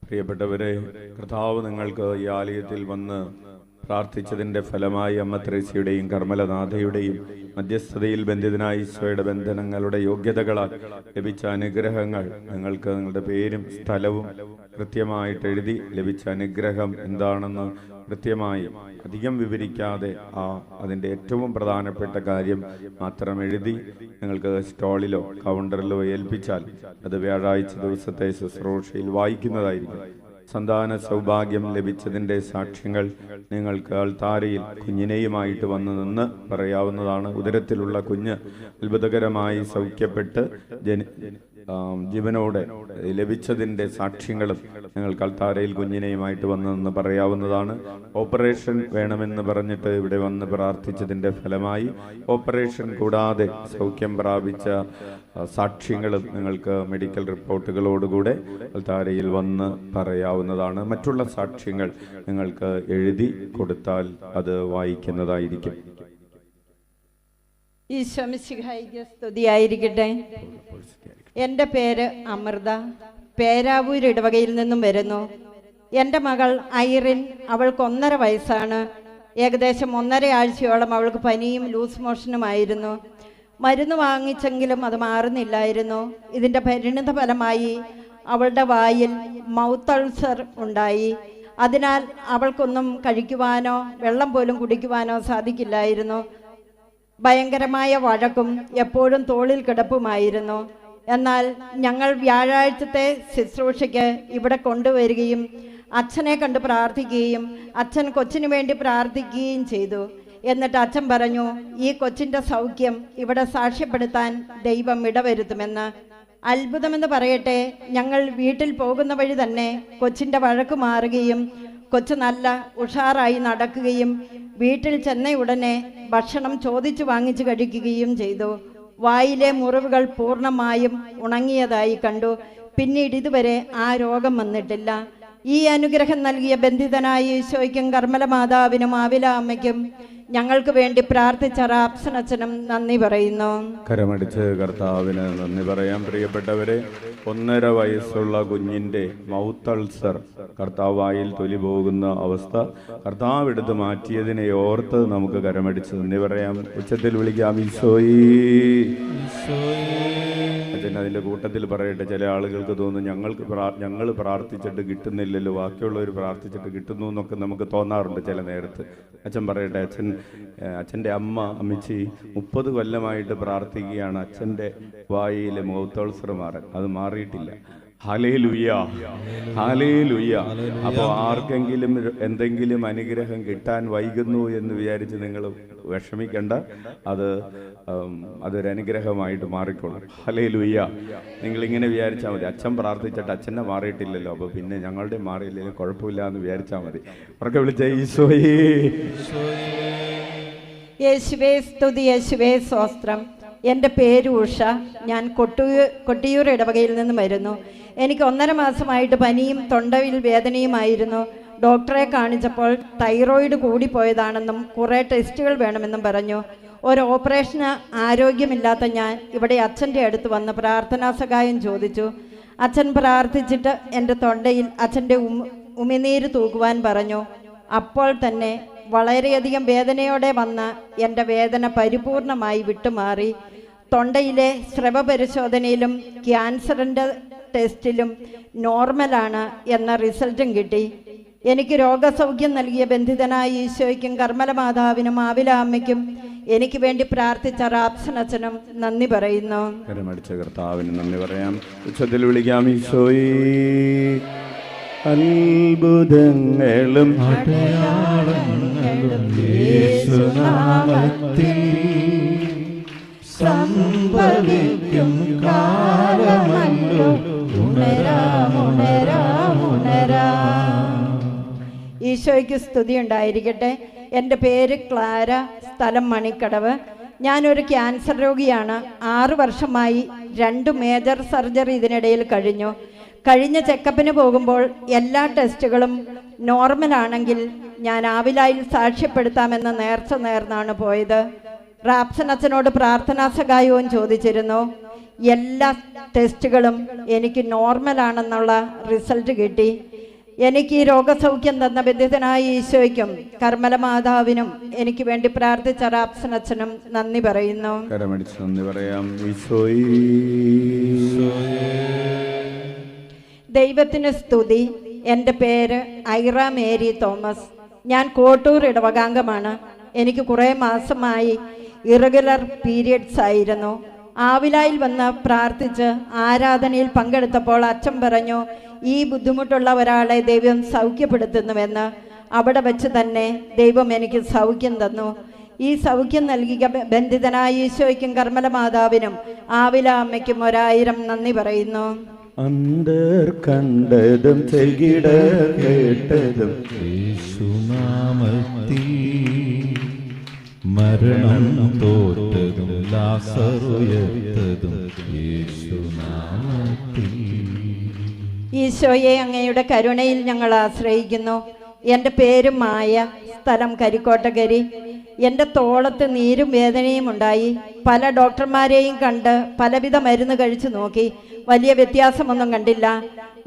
പ്രിയപ്പെട്ടവരെ, കർത്താവ് നിങ്ങൾക്ക് ഈ ആലയത്തിൽ വന്ന് പ്രാർത്ഥിച്ചതിൻ്റെ ഫലമായി അമ്മ ത്രേസ്യയുടെയും കർമ്മലനാഥയുടെയും മധ്യസ്ഥതയിൽ ബന്ധിതനായ ഈശോയുടെ ബന്ധനങ്ങളുടെ യോഗ്യതകളാൽ ലഭിച്ച അനുഗ്രഹങ്ങൾ നിങ്ങൾക്ക് നിങ്ങളുടെ പേരും സ്ഥലവും കൃത്യമായിട്ട് എഴുതി ലഭിച്ച അനുഗ്രഹം എന്താണെന്ന് കൃത്യമായി അധികം വിവരിക്കാതെ അതിൻ്റെ ഏറ്റവും പ്രധാനപ്പെട്ട കാര്യം മാത്രം എഴുതി നിങ്ങൾക്ക് സ്റ്റോളിലോ കൗണ്ടറിലോ ഏൽപ്പിച്ചാൽ അത് വ്യാഴാഴ്ച ദിവസത്തെ ശുശ്രൂഷയിൽ വായിക്കുന്നതായിരിക്കും. സന്താന സൗഭാഗ്യം ലഭിച്ചതിൻ്റെ സാക്ഷ്യങ്ങൾ നിങ്ങൾക്ക് അൾത്താരയിൽ കുഞ്ഞിനെയുമായിട്ട് വന്നു നിന്ന് പറയാവുന്നതാണ്. ഉദരത്തിലുള്ള കുഞ്ഞ് അത്ഭുതകരമായി സൗഖ്യപ്പെട്ട് ജീവനോടെ ലഭിച്ചതിൻ്റെ സാക്ഷ്യങ്ങളും നിങ്ങൾക്ക് അൾത്താരയിൽ കുഞ്ഞിനെയുമായിട്ട് വന്നെന്ന് പറയാവുന്നതാണ്. ഓപ്പറേഷൻ വേണമെന്ന് പറഞ്ഞിട്ട് ഇവിടെ വന്ന് പ്രാർത്ഥിച്ചതിൻ്റെ ഫലമായി ഓപ്പറേഷൻ കൂടാതെ സൗഖ്യം പ്രാപിച്ച സാക്ഷ്യങ്ങളും നിങ്ങൾക്ക് മെഡിക്കൽ റിപ്പോർട്ടുകളോടുകൂടെ അൾത്താരയിൽ വന്ന് പറയാവുന്നതാണ്. മറ്റുള്ള സാക്ഷ്യങ്ങൾ നിങ്ങൾക്ക് എഴുതി കൊടുത്താൽ അത് വായിക്കുന്നതായിരിക്കും. ഈശോ മിശിഹായിക്ക് സ്തുതിയായിരിക്കട്ടെ. എൻ്റെ പേര് അമൃത, പേരാവൂർ ഇടവകയിൽ നിന്നും വരുന്നു. എൻ്റെ മകൾ ഐറിൻ, അവൾക്ക് 1.5 വയസ്സാണ്. ഏകദേശം 1.5 ആഴ്ചയോളം അവൾക്ക് പനിയും ലൂസ് മോഷനുമായിരുന്നു. മരുന്ന് വാങ്ങിച്ചെങ്കിലും അത് മാറുന്നില്ലായിരുന്നു. ഇതിൻ്റെ പരിണിത ഫലമായി അവളുടെ വായിൽ മൗത്ത് അൾസർ ഉണ്ടായി. അതിനാൽ അവൾക്കൊന്നും കഴിക്കുവാനോ വെള്ളം പോലും കുടിക്കുവാനോ സാധിക്കില്ലായിരുന്നു. ഭയങ്കരമായ വഴക്കും എപ്പോഴും തോളിൽ കിടപ്പുമായിരുന്നു. എന്നാൽ ഞങ്ങൾ വ്യാഴാഴ്ചത്തെ ശുശ്രൂഷയ്ക്ക് ഇവിടെ കൊണ്ടുവരികയും അച്ഛനെ കണ്ട് പ്രാർത്ഥിക്കുകയും അച്ഛൻ കൊച്ചിനു വേണ്ടി പ്രാർത്ഥിക്കുകയും ചെയ്തു. എന്നിട്ട് അച്ഛൻ പറഞ്ഞു, ഈ കൊച്ചിൻ്റെ സൗഖ്യം ഇവിടെ സാക്ഷ്യപ്പെടുത്താൻ ദൈവം ഇടവരുത്തുമെന്ന്. അത്ഭുതമെന്ന് പറയട്ടെ, ഞങ്ങൾ വീട്ടിൽ പോകുന്ന വഴി തന്നെ കൊച്ചിൻ്റെ വഴക്ക് മാറുകയും കൊച്ച് നല്ല ഉഷാറായി നടക്കുകയും വീട്ടിൽ ചെന്ന ഉടനെ ഭക്ഷണം ചോദിച്ചു വാങ്ങിച്ചു കഴിക്കുകയും ചെയ്തു. വായിലെ മുറിവുകൾ പൂർണ്ണമായും ഉണങ്ങിയതായി കണ്ടു. പിന്നീട് ഇതുവരെ ആ രോഗം വന്നിട്ടില്ല. ഈ അനുഗ്രഹം നൽകിയ ബന്ധിതനായ ഈശോയ്ക്കും കർമ്മല മാതാവിനും ആവില അമ്മയ്ക്കും ഞങ്ങൾക്ക് വേണ്ടി പ്രാർത്ഥിച്ച റാപ്സനച്ചനും നന്ദി പറയുന്നു. കരമടിച്ച് കർത്താവിന് നന്ദി പറയാം. പ്രിയപ്പെട്ടവരെ, 1.5 വയസ്സുള്ള കുഞ്ഞിൻ്റെ മൗത്ത് അൾസർ, കർത്താവ് വായിൽ തൊലി പോകുന്ന അവസ്ഥ കർത്താവ് എടുത്ത് മാറ്റിയതിനെ ഓർത്ത് നമുക്ക് കരമടിച്ച് നന്ദി പറയാം. ഉച്ചത്തിൽ വിളിക്കാം, ഈശോയേ. അച്ഛൻ അതിൻ്റെ കൂട്ടത്തിൽ പറയട്ടെ, ചില ആളുകൾക്ക് തോന്നും ഞങ്ങൾ പ്രാർത്ഥിച്ചിട്ട് കിട്ടുന്നില്ലല്ലോ, ബാക്കിയുള്ളവർ പ്രാർത്ഥിച്ചിട്ട് കിട്ടുന്നു എന്നൊക്കെ നമുക്ക് തോന്നാറുണ്ട് ചില നേരത്ത്. അച്ഛൻ പറയട്ടെ, അച്ഛൻ്റെ അമ്മച്ചി 30 കൊല്ലമായിട്ട് പ്രാർത്ഥിക്കുകയാണ് അച്ഛൻ്റെ വായിലെ മൗത്ത് അൾസർ മാറാൻ. അത് മാറിയിട്ടില്ല. Hallelujah, hallelujah. അപ്പോൾ ആർക്കെങ്കിലും എന്തെങ്കിലും അനുഗ്രഹം കിട്ടാൻ വൈകുന്നു എന്ന് വിചാരിച്ച് നിങ്ങൾ വിഷമിക്കേണ്ട. അതൊരു അനുഗ്രഹമമായിട്ട് മാറിക്കോളും. ഹല്ലേലൂയ. നിങ്ങളിങ്ങനെ വിചാരിച്ചാൽ മതി, അച്ഛൻ പ്രാർത്ഥിച്ചിട്ട് അച്ഛനെ മാറിയിട്ടില്ലല്ലോ, അപ്പോൾ പിന്നെ ഞങ്ങളുടെ മാറിയില്ലെങ്കിലും കുഴപ്പമില്ല എന്ന് വിചാരിച്ചാൽ മതി. ഉറക്കെ വിളിച്ച ഈശോയേ. യേശുവേ സ്തുതി, യേശുവേ സ്തോത്രം. എൻ്റെ പേര് ഉഷ. ഞാൻ കൊട്ടിയൂർ ഇടവകയിൽ നിന്ന് വരുന്നു. എനിക്ക് 1.5 മാസമായിട്ട് പനിയും തൊണ്ടയിൽ വേദനയുമായിരുന്നു. ഡോക്ടറെ കാണിച്ചപ്പോൾ തൈറോയിഡ് കൂടിപ്പോയതാണെന്നും കുറേ ടെസ്റ്റുകൾ വേണമെന്നും പറഞ്ഞു. ഒരു ഓപ്പറേഷന് ആരോഗ്യമില്ലാത്ത ഞാൻ ഇവിടെ അച്ഛൻ്റെ അടുത്ത് വന്ന് പ്രാർത്ഥനാ സഹായം ചോദിച്ചു. അച്ഛൻ പ്രാർത്ഥിച്ചിട്ട് എൻ്റെ തൊണ്ടയിൽ അച്ഛൻ്റെ ഉമിനീര് തൂക്കുവാൻ പറഞ്ഞു. അപ്പോൾ തന്നെ വളരെയധികം വേദനയോടെ വന്ന എൻ്റെ വേദന പരിപൂർണമായി വിട്ടുമാറി. തൊണ്ടയിലെ സ്രവ പരിശോധനയിലും ക്യാൻസറിൻ്റെ ടെസ്റ്റിലും നോർമലാണ് എന്ന റിസൾട്ടും കിട്ടി. എനിക്ക് രോഗസൗഖ്യം നൽകിയ ബന്ധിതനായ ഈശോയ്ക്കും കർമ്മല മാതാവിനും ആവില അമ്മയ്ക്കും എനിക്ക് വേണ്ടി പ്രാർത്ഥിച്ച റാപ്സനച്ചനും നന്ദി പറയുന്നു. കർത്താവിന് നന്ദി പറയാം. ഉച്ചത്തിൽ വിളിക്കാം, ഈശോയേ. അത്ഭുതങ്ങളും അടയാളങ്ങളും യേശുനാമത്തിൽ സംഭവിക്കും കാലമല്ലോ. ഈശോയ്ക്ക് സ്തുതി ഉണ്ടായിരിക്കട്ടെ. എൻ്റെ പേര് ക്ലാര, സ്ഥലം മണിക്കടവ്. ഞാനൊരു ക്യാൻസർ രോഗിയാണ്. 6 വർഷമായി 2 മേജർ സർജറി ഇതിനിടയിൽ കഴിഞ്ഞു. കഴിഞ്ഞ ചെക്കപ്പിന് പോകുമ്പോൾ എല്ലാ ടെസ്റ്റുകളും നോർമലാണെങ്കിൽ ഞാൻ ആവിലായിൽ സാക്ഷ്യപ്പെടുത്താമെന്ന് നേർച്ച നേർന്നാണ് പോയത്. റാപ്സൻ അച്ഛനോട് പ്രാർത്ഥനാ സഹായവും ചോദിച്ചിരുന്നു. എല്ലാ ടെസ്റ്റുകളും എനിക്ക് നോർമലാണെന്നുള്ള റിസൾട്ട് കിട്ടി. എനിക്ക് ഈ രോഗസൗഖ്യം തന്ന ബന്ധിതനായ ഈശോയ്ക്കും കർമ്മല മാതാവിനും എനിക്ക് വേണ്ടി പ്രാർത്ഥിച്ച റാപ്സൻ അച്ഛനും നന്ദി പറയുന്നു. കരമടിച്ച് നന്ദി പറയാം. ഈശോയേ ദൈവത്തിന് സ്തുതി. എൻ്റെ പേര് ഐറ മേരി തോമസ്. ഞാൻ കോട്ടൂർ ഇടവകാംഗമാണ്. എനിക്ക് കുറേ മാസമായി ഇറഗുലർ പീരിയഡ്സ് ആയിരുന്നു. ആവിലായിൽ വന്ന് പ്രാർത്ഥിച്ച് ആരാധനയിൽ പങ്കെടുത്തപ്പോൾ അച്ഛൻ പറഞ്ഞു, ഈ ബുദ്ധിമുട്ടുള്ള ഒരാളെ ദൈവം സൗഖ്യപ്പെടുത്തുന്നുവെന്ന്. അവിടെ വെച്ച് തന്നെ ദൈവം എനിക്ക് സൗഖ്യം തന്നു. ഈ സൗഖ്യം നൽകിയ ബന്ധിതനായ ഈശോയ്ക്കും കർമ്മല മാതാവിനും ആവില അമ്മയ്ക്കും 1000 നന്ദി പറയുന്നു. അന്തർ കണ്ടതും ചെകിടർ കേട്ടതും യേശുനാമത്തിൽ മരണം തോറ്റതും ലാസറുയർത്തതും യേശുനാമത്തിൽ. ഈശോയെ, അങ്ങയുടെ കരുണയിൽ ഞങ്ങൾ ആശ്രയിക്കുന്നു. എൻ്റെ പേര് മായ, സ്ഥലം കരിക്കോട്ടകരി. എൻ്റെ തോളത്ത് നീരും വേദനയും ഉണ്ടായി. പല ഡോക്ടർമാരെയും കണ്ട് പലവിധ മരുന്ന് കഴിച്ചു നോക്കി. വലിയ വ്യത്യാസമൊന്നും കണ്ടില്ല.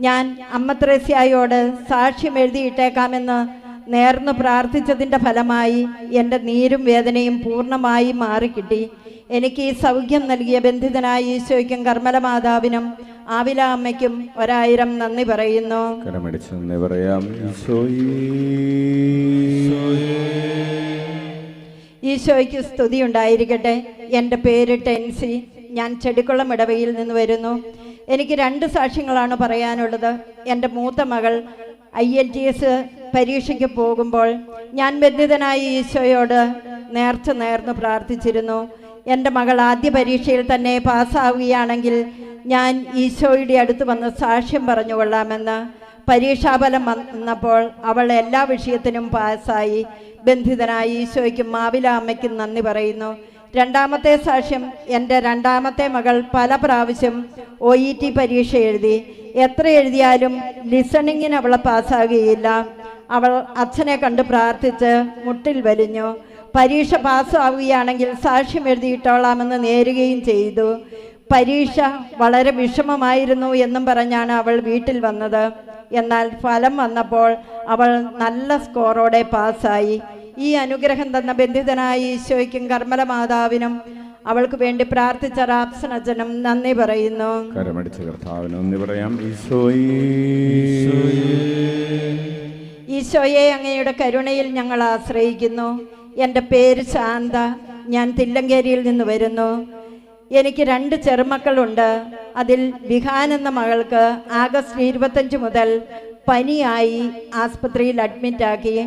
ഞാൻ അമ്മ ത്രേസ്യായോട് സാക്ഷ്യം എഴുതിയിട്ടേക്കാമെന്ന് നേർന്നു പ്രാർത്ഥിച്ചതിൻ്റെ ഫലമായി എൻ്റെ നീരും വേദനയും പൂർണ്ണമായി മാറിക്കിട്ടി. എനിക്ക് ഈ സൗഖ്യം നൽകിയ ബന്ധിതനായ ഈശോയ്ക്കും കർമ്മല മാതാവിനും ആവില അമ്മയ്ക്കും 1000 നന്ദി പറയുന്നു. കരമടിച്ച് നന്ദി പറയാം. ഈശോയ്ക്ക് സ്തുതി ഉണ്ടായിരിക്കട്ടെ. എൻ്റെ പേര് ടെൻസി. ഞാൻ ചെടിക്കുളം ഇടവയിൽ നിന്ന് വരുന്നു. എനിക്ക് 2 സാക്ഷ്യങ്ങളാണ് പറയാനുള്ളത്. എൻ്റെ മൂത്ത മകൾ IELTS പരീക്ഷയ്ക്ക് പോകുമ്പോൾ ഞാൻ ബന്ധിതനായ ഈശോയോട് നേർന്നു പ്രാർത്ഥിച്ചിരുന്നു. എൻ്റെ മകൾ ആദ്യ പരീക്ഷയിൽ തന്നെ പാസ്സാവുകയാണെങ്കിൽ ഞാൻ ഈശോയുടെ അടുത്ത് വന്ന് സാക്ഷ്യം പറഞ്ഞുകൊള്ളാമെന്ന്. പരീക്ഷാഫലം വന്നപ്പോൾ അവൾ എല്ലാ വിഷയത്തിനും പാസ്സായി. ബന്ധിതനായ ഈശോയ്ക്കും ആവില അമ്മയ്ക്കും നന്ദി പറയുന്നു. രണ്ടാമത്തെ സാക്ഷ്യം, എൻ്റെ രണ്ടാമത്തെ മകൾ പല പ്രാവശ്യം OET പരീക്ഷ എഴുതി. എത്ര എഴുതിയാലും ലിസണിങ്ങിന് അവളെ പാസ്സാകുകയില്ല. അവൾ അച്ഛനെ കണ്ട് പ്രാർത്ഥിച്ച് മുട്ടിൽ വലിഞ്ഞു. പരീക്ഷ പാസ്സാവുകയാണെങ്കിൽ സാക്ഷ്യം എഴുതിയിട്ടോളാമെന്ന് നേരുകയും ചെയ്തു. പരീക്ഷ വളരെ വിഷമമായിരുന്നു എന്നും പറഞ്ഞാണ് അവൾ വീട്ടിൽ വന്നത്. എന്നാൽ ഫലം വന്നപ്പോൾ അവൾ നല്ല സ്കോറോടെ പാസ്സായി. ഈ അനുഗ്രഹം തന്ന ബന്ധിതനായ ഈശോയ്ക്കും കർമ്മല മാതാവിനും അവൾക്ക് വേണ്ടി പ്രാർത്ഥിച്ച റാപ്സൻ അച്ഛനും നന്ദി പറയുന്നു. കരമടിച്ച് കർത്താവിന് നന്ദി പറയാം. ഈശോയെ, അങ്ങയുടെ കരുണയിൽ ഞങ്ങൾ ആശ്രയിക്കുന്നു. എൻ്റെ പേര് ശാന്ത. ഞാൻ തില്ലങ്കേരിയിൽ നിന്ന് വരുന്നു. എനിക്ക് 2 ചെറുമക്കളുണ്ട്. അതിൽ വിഹാൻ എന്ന മകൾക്ക് ആഗസ്റ്റ് 25 മുതൽ പനിയായി ആസ്പത്രിയിൽ അഡ്മിറ്റാക്കി.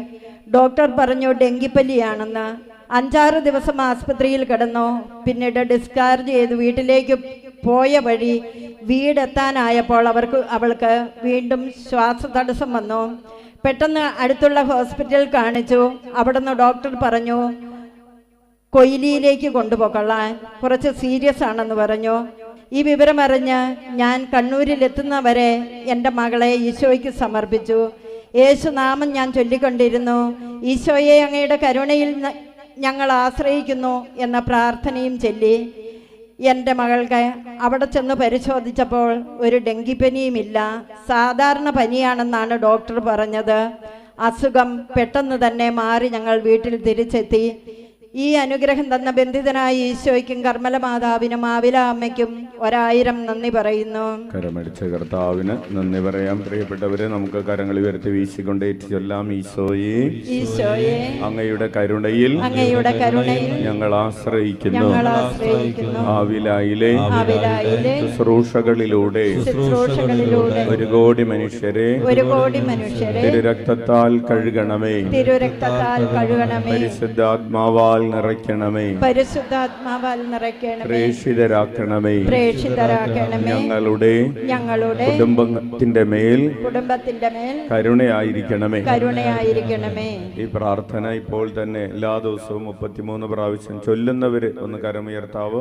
ഡോക്ടർ പറഞ്ഞു ഡെങ്കിപ്പനിയാണെന്ന്. 5-6 ദിവസം ആസ്പത്രിയിൽ കിടന്നു. പിന്നീട് ഡിസ്ചാർജ് ചെയ്ത് വീട്ടിലേക്ക് പോയ വഴി വീടെത്താനായപ്പോൾ അവൾക്ക് വീണ്ടും ശ്വാസതടസ്സം വന്നു. പെട്ടെന്ന് അടുത്തുള്ള ഹോസ്പിറ്റലിൽ കാണിച്ചു. അവിടുന്ന് ഡോക്ടർ പറഞ്ഞു കൊയിലിയിലേക്ക് കൊണ്ടുപോകൊള്ളാൻ, കുറച്ച് സീരിയസ് ആണെന്ന് പറഞ്ഞു. ഈ വിവരമറിഞ്ഞ് ഞാൻ കണ്ണൂരിലെത്തുന്നവരെ എൻ്റെ മകളെ ഈശോയ്ക്ക് സമർപ്പിച്ചു. യേശുനാമം ഞാൻ ചൊല്ലിക്കൊണ്ടിരുന്നു. ഈശോയെ, അങ്ങയുടെ കരുണയിൽ ഞങ്ങൾ ആശ്രയിക്കുന്നു എന്ന പ്രാർത്ഥനയും ചൊല്ലി. എൻ്റെ മകൾക്ക് അവിടെ ചെന്ന് പരിശോധിച്ചപ്പോൾ ഒരു ഡെങ്കിപ്പനിയുമില്ല, സാധാരണ പനിയാണെന്നാണ് ഡോക്ടർ പറഞ്ഞത്. അസുഖം പെട്ടെന്ന് തന്നെ മാറി ഞങ്ങൾ വീട്ടിൽ തിരിച്ചെത്തി. ഈ അനുഗ്രഹം തന്ന ബന്ധിതനായ ഈശോയ്ക്കും കർമ്മല മാതാവിനും ആവില അമ്മയ്ക്കും 1000 നന്ദി പറയുന്നു. കരമടിച്ച കർത്താവിന് നന്ദി പറയാം. പ്രിയപ്പെട്ടവരെ, നമുക്ക് കരങ്ങൾ ഉയർത്തി വീശിക്കൊണ്ട് ചൊല്ലാം. ഈശോയെ, ഈശോയെ, അങ്ങയുടെ കരുണയിൽ ഞങ്ങൾ ആശ്രയിക്കുന്നു. ആവിലായിലെ ശുശ്രൂഷകളിലൂടെ 1 കോടി മനുഷ്യരെ തിരുരക്തത്താൽ കഴുകണമേ. പരിശുദ്ധാത്മാവാൽ നിറയ്ക്കണമേ. പ്രേഷിതരാക്കണമേ. ഞങ്ങളുടെ കുടുംബത്തിന്റെ മേൽ കരുണയായിരിക്കണമേ. ഈ പ്രാർത്ഥന ഇപ്പോൾ തന്നെ എല്ലാ ദിവസവും 33 പ്രാവശ്യം ചൊല്ലുന്നവര് ഒന്ന് കരമുയർത്താവോ?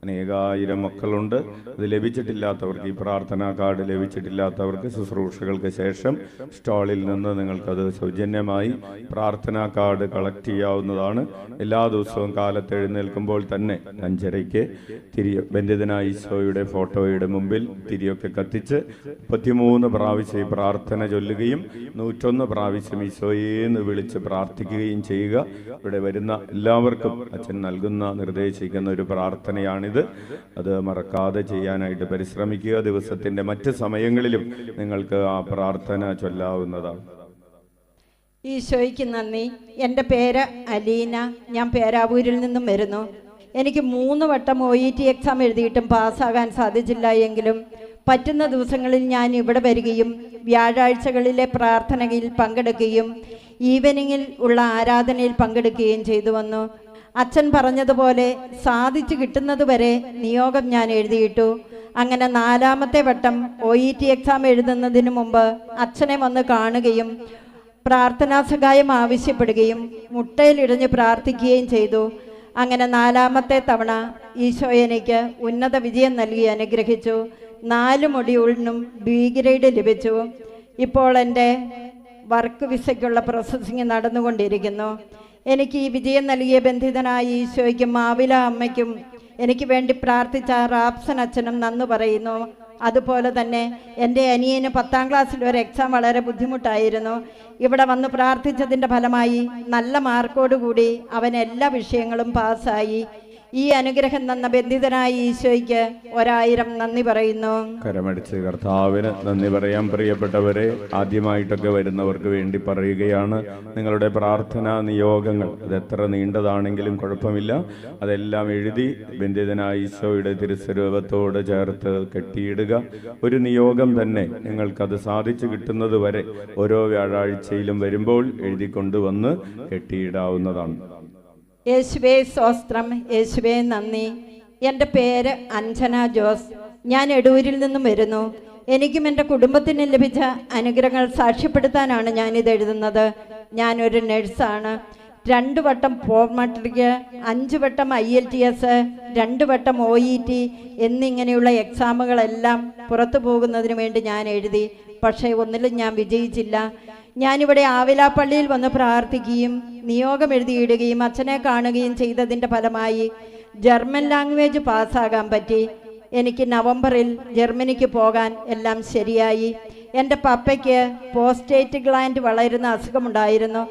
അനേകായിരം മക്കളുണ്ട്. അത് ലഭിച്ചിട്ടില്ലാത്തവർക്ക്, ഈ പ്രാർത്ഥനാ കാർഡ് ലഭിച്ചിട്ടില്ലാത്തവർക്ക് ശുശ്രൂഷകൾക്ക് ശേഷം സ്റ്റാളിൽ നിന്ന് നിങ്ങൾക്കത് സൗജന്യമായി പ്രാർത്ഥനാ കാർഡ് കളക്ട് ചെയ്യാവുന്നതാണ്. എല്ലാ ദിവസവും കാലത്ത് എഴുന്നേൽക്കുമ്പോൾ തന്നെ 5:30 ബന്ധിതനായ ഈശോയുടെ ഫോട്ടോയുടെ മുമ്പിൽ തിരിയൊക്കെ കത്തിച്ച് 33 പ്രാവശ്യം ഈ പ്രാർത്ഥന ചൊല്ലുകയും 101 പ്രാവശ്യം ഈശോയെന്ന് വിളിച്ച് പ്രാർത്ഥിക്കുകയും ചെയ്യുക. ഇവിടെ വരുന്ന എല്ലാവർക്കും അച്ഛൻ നൽകുന്ന നിർദ്ദേശിക്കുന്ന ഒരു പ്രാർത്ഥനയാണ്. അത് മറക്കാതെ ചെയ്യാനായിട്ട് പരിശ്രമിക്കുക. ദിവസത്തിന്റെ മറ്റ് സമയങ്ങളിലും നിങ്ങൾക്ക് ആ പ്രാർത്ഥന ചൊല്ലാവുന്നതാണ്. ഈശോയ്ക്ക് നന്ദി. എൻ്റെ പേര് അലീന. ഞാൻ പേരാവൂരിൽ നിന്നും വരുന്നു. എനിക്ക് 3 വട്ടം OET എക്സാം എഴുതിയിട്ടും പാസ്സാകാൻ സാധിച്ചില്ല. എങ്കിലും പറ്റുന്ന ദിവസങ്ങളിൽ ഞാൻ ഇവിടെ വരികയും വ്യാഴാഴ്ചകളിലെ പ്രാർത്ഥനയിൽ പങ്കെടുക്കുകയും ഈവനിങ്ങിൽ ഉള്ള ആരാധനയിൽ പങ്കെടുക്കുകയും ചെയ്തു വന്നു. അച്ഛൻ പറഞ്ഞതുപോലെ സാധിച്ചു കിട്ടുന്നത് വരെ നിയോഗം ഞാൻ എഴുതിയിട്ടു. അങ്ങനെ 4ാമത്തെ വട്ടം OET എക്സാം എഴുതുന്നതിന് മുമ്പ് അച്ഛനെ വന്ന് കാണുകയും പ്രാർത്ഥനാ സഹായം ആവശ്യപ്പെടുകയും മുട്ടയിലിടഞ്ഞ് പ്രാർത്ഥിക്കുകയും ചെയ്തു. അങ്ങനെ 4ാമത്തെ തവണ ഈശോ എനിക്ക് ഉന്നത വിജയം നൽകി അനുഗ്രഹിച്ചു. 4 മൊഡ്യൂളിനും B ഗ്രേഡ് ലഭിച്ചു. ഇപ്പോൾ എൻ്റെ വർക്ക് വിസയ്ക്കുള്ള പ്രോസസ്സിങ് നടന്നുകൊണ്ടിരിക്കുന്നു. എനിക്ക് ഈ വിജയം നൽകിയ ബന്ധിതനായ ഈശോയ്ക്കും മാവില അമ്മയ്ക്കും എനിക്ക് വേണ്ടി പ്രാർത്ഥിച്ച റാപ്സൻ അച്ഛനും നന്ദി പറയുന്നു. അതുപോലെ തന്നെ എൻ്റെ അനിയന് 10ാം ക്ലാസ്സിൽ ഒരു എക്സാം വളരെ ബുദ്ധിമുട്ടായിരുന്നു. ഇവിടെ വന്ന് പ്രാർത്ഥിച്ചതിൻ്റെ ഫലമായി നല്ല മാർക്കോടുകൂടി അവൻ എല്ലാ വിഷയങ്ങളും പാസ്സായി. ഈ അനുഗ്രഹം തന്ന ബന്ധിതനായ ഈശോയ്ക്ക് 1000 നന്ദി പറയുന്നു. കരമടിച്ച് കർത്താവിന് നന്ദി പറയാം. പ്രിയപ്പെട്ടവരെ, ആദ്യമായിട്ടൊക്കെ വരുന്നവർക്ക് വേണ്ടി പറയുകയാണ്, നിങ്ങളുടെ പ്രാർത്ഥനാ നിയോഗങ്ങൾ അത് എത്ര നീണ്ടതാണെങ്കിലും കുഴപ്പമില്ല, അതെല്ലാം എഴുതി ബന്ധിതനായ ഈശോയുടെ തിരുസ്വരൂപത്തോട് ചേർത്ത് കെട്ടിയിടുക. ഒരു നിയോഗം തന്നെ നിങ്ങൾക്കത് സാധിച്ചു കിട്ടുന്നത് വരെ ഓരോ വ്യാഴാഴ്ചയിലും വരുമ്പോൾ എഴുതിക്കൊണ്ടുവന്ന് കെട്ടിയിടാവുന്നതാണ്. യേശുവേ സ്തോത്രം. യേശുവേ നന്ദി. എൻ്റെ പേര് അഞ്ജന ജോസ്. ഞാൻ എടൂരിൽ നിന്നും വരുന്നു. എനിക്കും എൻ്റെ കുടുംബത്തിനും ലഭിച്ച അനുഗ്രഹങ്ങൾ സാക്ഷ്യപ്പെടുത്താനാണ് ഞാനിത് എഴുതുന്നത്. ഞാനൊരു നഴ്സാണ്. 2 വട്ടം പോർമട്രിക്ക്, 5 വട്ടം IELTS, 2 വട്ടം OET എന്നിങ്ങനെയുള്ള എക്സാമുകളെല്ലാം പുറത്തു പോകുന്നതിന് വേണ്ടി ഞാൻ എഴുതി. പക്ഷേ ഒന്നിലും ഞാൻ വിജയിച്ചില്ല. ഞാനിവിടെ ആവിലാപ്പള്ളിയിൽ വന്ന് പ്രാർത്ഥിക്കുകയും നിയോഗം എഴുതിയിടുകയും അച്ഛനെ കാണുകയും ചെയ്തതിൻ്റെ ഫലമായി ജർമ്മൻ ലാംഗ്വേജ് പാസ്സാകാൻ പറ്റി. എനിക്ക് നവംബറിൽ ജർമ്മനിക്ക് പോകാൻ എല്ലാം ശരിയായി. എൻ്റെ പപ്പയ്ക്ക് പോസ്റ്റേറ്റ് ഗ്ലാൻഡ് വളരുന്ന അസുഖമുണ്ടായിരുന്നു.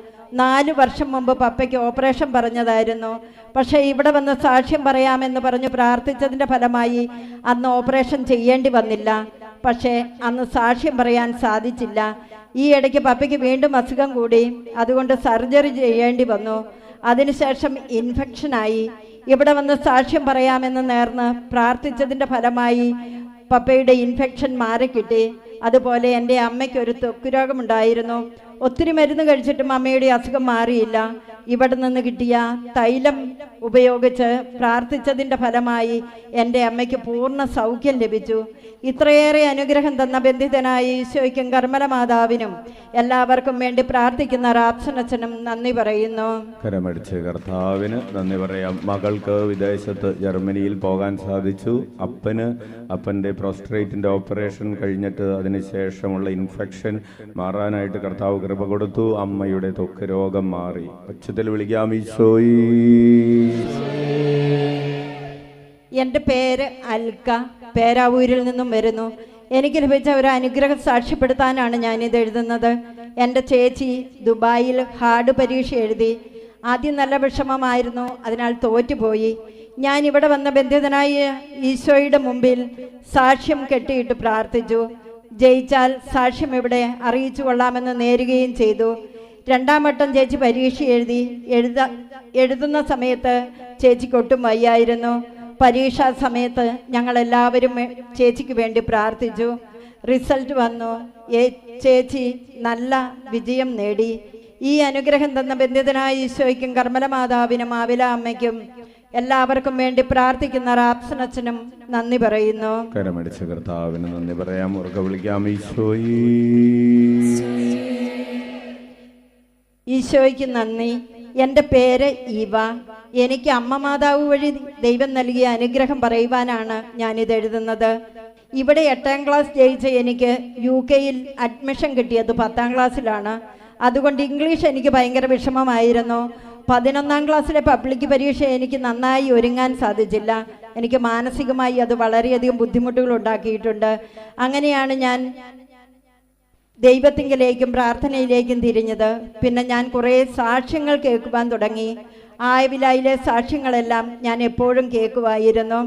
4 വർഷം മുമ്പ് പപ്പയ്ക്ക് ഓപ്പറേഷൻ പറഞ്ഞതായിരുന്നു. പക്ഷേ ഇവിടെ വന്ന് സാക്ഷ്യം പറയാമെന്ന് പറഞ്ഞ് പ്രാർത്ഥിച്ചതിൻ്റെ ഫലമായി അന്ന് ഓപ്പറേഷൻ ചെയ്യേണ്ടി വന്നില്ല. പക്ഷേ അന്ന് സാക്ഷ്യം പറയാൻ സാധിച്ചില്ല. ഈ ഇടയ്ക്ക് പപ്പയ്ക്ക് വീണ്ടും അസുഖം കൂടി. അതുകൊണ്ട് സർജറി ചെയ്യേണ്ടി വന്നു. അതിനുശേഷം ഇൻഫെക്ഷനായി. ഇവിടെ വന്ന് സാക്ഷ്യം പറയാമെന്ന് നേർന്ന് പ്രാർത്ഥിച്ചതിൻ്റെ ഫലമായി പപ്പയുടെ ഇൻഫെക്ഷൻ മാറിക്കിട്ടി. അതുപോലെ എൻ്റെ അമ്മയ്ക്ക് ഒരു ത്വക്ക് രോഗമുണ്ടായിരുന്നു. ഒത്തിരി മരുന്ന് കഴിച്ചിട്ടും അമ്മയുടെ അസുഖം മാറിയില്ല. ഇവിടെ നിന്ന് കിട്ടിയ തൈലം ഉപയോഗിച്ച് പ്രാർത്ഥിച്ചതിൻ്റെ ഫലമായി എൻ്റെ അമ്മയ്ക്ക് പൂർണ്ണ സൗഖ്യം ലഭിച്ചു. ഇത്രയേറെ അനുഗ്രഹം തന്ന ബന്ധിതനായ ഈശോയ്ക്കും കർമ്മല മാതാവിനും എല്ലാവർക്കും വേണ്ടി പ്രാർത്ഥിക്കുന്ന റാപ്സനച്ചനും നന്ദി പറയുന്നു. കരമടിച്ച് കർത്താവിന് നന്ദി പറയാം. മകൾക്ക് വിദേശത്ത് ജർമ്മനിയിൽ പോകാൻ സാധിച്ചു. അപ്പൻ്റെ പ്രോസ്ട്രേറ്റിൻ്റെ ഓപ്പറേഷൻ കഴിഞ്ഞിട്ട് അതിനുശേഷമുള്ള ഇൻഫെക്ഷൻ മാറാനായിട്ട് കർത്താവ് കൃപ കൊടുത്തു. അമ്മയുടെ ത്വക്ക് രോഗം മാറി. ഉച്ചത്തിൽ വിളിക്കാം ഈശോയേ. എൻ്റെ പേര് അൽക്ക. പേരാവൂരിൽ നിന്നും വരുന്നു. എനിക്ക് ലഭിച്ച ഒരു അനുഗ്രഹം സാക്ഷ്യപ്പെടുത്താനാണ് ഞാനിത് എഴുതുന്നത്. എൻ്റെ ചേച്ചി ദുബായിൽ ഹാർഡ് പരീക്ഷ എഴുതി. ആദ്യം നല്ല വിഷമമായിരുന്നു. അതിനാൽ തോറ്റുപോയി. ഞാനിവിടെ വന്ന ബന്ധിതനായ ഈശോയുടെ മുമ്പിൽ സാക്ഷ്യം കെട്ടിയിട്ട് പ്രാർത്ഥിച്ചു. ജയിച്ചാൽ സാക്ഷ്യം ഇവിടെ അറിയിച്ചു കൊള്ളാമെന്ന് നേരുകയും ചെയ്തു. 2ാം വട്ടം ചേച്ചി പരീക്ഷ എഴുതുന്ന സമയത്ത് ചേച്ചിക്ക് ഒട്ടും വയ്യായിരുന്നു. പരീക്ഷാ സമയത്ത് ഞങ്ങളെല്ലാവരും ചേച്ചിക്ക് വേണ്ടി പ്രാർത്ഥിച്ചു. റിസൾട്ട് വന്നു. ചേച്ചി നല്ല വിജയം നേടി. ഈ അനുഗ്രഹം തന്ന ബന്ധിതനായ ഈശോയ്ക്കും കർമ്മല മാതാവിനും ആവില അമ്മയ്ക്കും എല്ലാവർക്കും വേണ്ടി പ്രാർത്ഥിക്കുന്ന റാപ്സനച്ചനും നന്ദി പറയുന്നു. കരമടിച്ച കർത്താവിന് നന്ദി പറയാം. ഉറക്കെ വിളിക്കാം ഈശോയേ. ഈശോയ്ക്ക് നന്ദി. എൻ്റെ പേര് ഈവ. എനിക്ക് അമ്മ മാതാവ് വഴി ദൈവം നൽകിയ അനുഗ്രഹം പറയുവാനാണ് ഞാനിത് എഴുതുന്നത്. ഇവിടെ 8ാം ക്ലാസ് ജയിച്ച എനിക്ക് UK-യിൽ അഡ്മിഷൻ കിട്ടിയത് 10ാം ക്ലാസ്സിലാണ്. അതുകൊണ്ട് ഇംഗ്ലീഷ് എനിക്ക് ഭയങ്കര വിഷമമായിരുന്നു. 11ാം ക്ലാസ്സിലെ പബ്ലിക് പരീക്ഷ എനിക്ക് നന്നായി ഒരുങ്ങാൻ സാധിച്ചില്ല. എനിക്ക് മാനസികമായി അത് വളരെയധികം ബുദ്ധിമുട്ടുകൾ ഉണ്ടാക്കിയിട്ടുണ്ട്. അങ്ങനെയാണ് ഞാൻ ദൈവത്തിങ്കിലേക്കും പ്രാർത്ഥനയിലേക്കും തിരിഞ്ഞത്. പിന്നെ ഞാൻ കുറേ സാക്ഷ്യങ്ങൾ കേൾക്കുവാൻ തുടങ്ങി. ആയവിലായിലെ സാക്ഷ്യങ്ങളെല്ലാം ഞാൻ എപ്പോഴും കേൾക്കുമായിരുന്നു.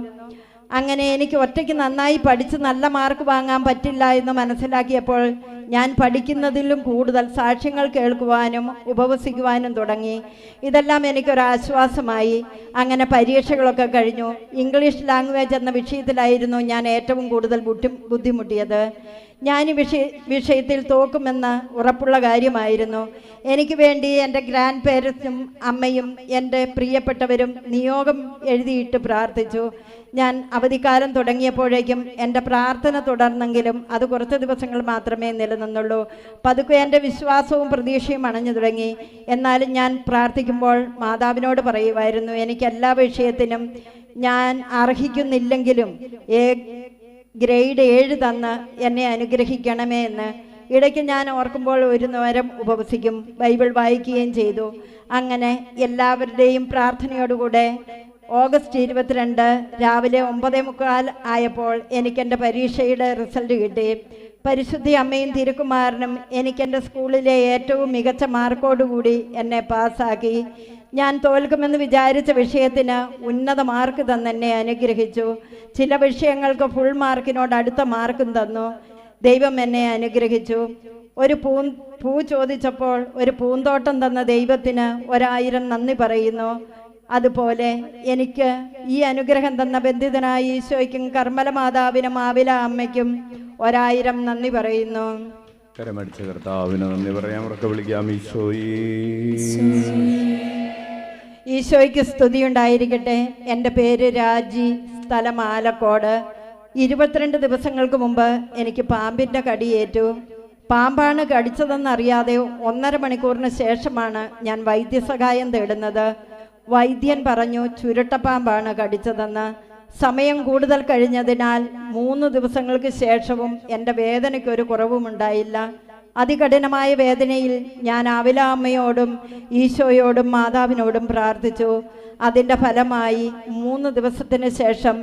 അങ്ങനെ എനിക്ക് ഒറ്റയ്ക്ക് നന്നായി പഠിച്ച് നല്ല മാർക്ക് വാങ്ങാൻ പറ്റില്ല എന്ന് മനസ്സിലാക്കിയപ്പോൾ ഞാൻ പഠിക്കുന്നതിലും കൂടുതൽ സാക്ഷ്യങ്ങൾ കേൾക്കുവാനും ഉപവസിക്കുവാനും തുടങ്ങി. ഇതെല്ലാം എനിക്കൊരാശ്വാസമായി. അങ്ങനെ പരീക്ഷകളൊക്കെ കഴിഞ്ഞു. ഇംഗ്ലീഷ് ലാംഗ്വേജ് എന്ന വിഷയത്തിലായിരുന്നു ഞാൻ ഏറ്റവും കൂടുതൽ ബുദ്ധിമുട്ടിയത്. ഞാൻ ഈ വിഷയത്തിൽ തോക്കുമെന്ന് ഉറപ്പുള്ള കാര്യമായിരുന്നു. എനിക്ക് വേണ്ടി എൻ്റെ ഗ്രാൻഡ് പേരൻസും അമ്മയും എൻ്റെ പ്രിയപ്പെട്ടവരും നിയോഗം എഴുതിയിട്ട് പ്രാർത്ഥിച്ചു. ഞാൻ അവധിക്കാലം തുടങ്ങിയപ്പോഴേക്കും എൻ്റെ പ്രാർത്ഥന തുടർന്നെങ്കിലും അത് കുറച്ച് ദിവസങ്ങൾ മാത്രമേ നിലനിന്നുള്ളൂ. പതുക്കെ എൻ്റെ വിശ്വാസവും പ്രതീക്ഷയും അണഞ്ഞു തുടങ്ങി. എന്നാലും ഞാൻ പ്രാർത്ഥിക്കുമ്പോൾ മാതാവിനോട് പറയുമായിരുന്നു, എനിക്ക് എല്ലാ വിഷയത്തിനും ഞാൻ അർഹിക്കുന്നില്ലെങ്കിലും ഗ്രേഡ് 7 തന്ന് എന്നെ അനുഗ്രഹിക്കണമേ എന്ന്. ഇടയ്ക്ക് ഞാൻ ഓർക്കുമ്പോൾ ഒരു നേരം ഉപവസിക്കും, ബൈബിൾ വായിക്കുകയും ചെയ്തു. അങ്ങനെ എല്ലാവരുടെയും പ്രാർത്ഥനയോടുകൂടെ ഓഗസ്റ്റ് 22 രാവിലെ 9:45 ആയപ്പോൾ എനിക്കെൻ്റെ പരീക്ഷയുടെ റിസൾട്ട് കിട്ടി. പരിശുദ്ധി അമ്മയും തിരുക്കുമാരനും എനിക്കെൻ്റെ സ്കൂളിലെ ഏറ്റവും മികച്ച മാർക്കോടുകൂടി എന്നെ പാസ്സാക്കി. ഞാൻ തോൽക്കുമെന്ന് വിചാരിച്ച വിഷയത്തിന് ഉന്നത മാർക്ക് തന്നെ അനുഗ്രഹിച്ചു. ചില വിഷയങ്ങൾക്ക് ഫുൾ മാർക്കിനോട് അടുത്ത മാർക്കും തന്നു. ദൈവം എന്നെ അനുഗ്രഹിച്ചു. ഒരു പൂ ചോദിച്ചപ്പോൾ ഒരു പൂന്തോട്ടം തന്ന ദൈവത്തിന് 1000 നന്ദി പറയുന്നു. അതുപോലെ എനിക്ക് ഈ അനുഗ്രഹം തന്ന ബന്ധിതനായ ഈശോയ്ക്കും കർമ്മല മാതാവിനും ആവില അമ്മയ്ക്കും 1000 നന്ദി പറയുന്നു. കരമടിച്ച കർത്താവിന് നന്ദി പറയാം. ഉറക്കെ വിളിക്കാം, ഈശോയ്ക്ക് സ്തുതിയുണ്ടായിരിക്കട്ടെ. എൻ്റെ പേര് രാജി, സ്ഥലം ആലക്കോട്. 22 ദിവസങ്ങൾക്ക് മുമ്പ് എനിക്ക് പാമ്പിൻ്റെ കടിയേറ്റു. പാമ്പാണ് കടിച്ചതെന്നറിയാതെ 1.5 മണിക്കൂറിന് ശേഷമാണ് ഞാൻ വൈദ്യസഹായം തേടുന്നത്. വൈദ്യൻ പറഞ്ഞു ചുരുട്ടപ്പാമ്പാണ് കടിച്ചതെന്ന്. സമയം കൂടുതൽ കഴിഞ്ഞതിനാൽ 3 ദിവസങ്ങൾക്ക് ശേഷവും എൻ്റെ വേദനയ്ക്കൊരു കുറവുമുണ്ടായില്ല. അതികഠിനമായ വേദനയിൽ ഞാൻ ആവില അമ്മയോടും ഈശോയോടും മാതാവിനോടും പ്രാർത്ഥിച്ചു. അതിൻ്റെ ഫലമായി 3 ദിവസത്തിന് ശേഷം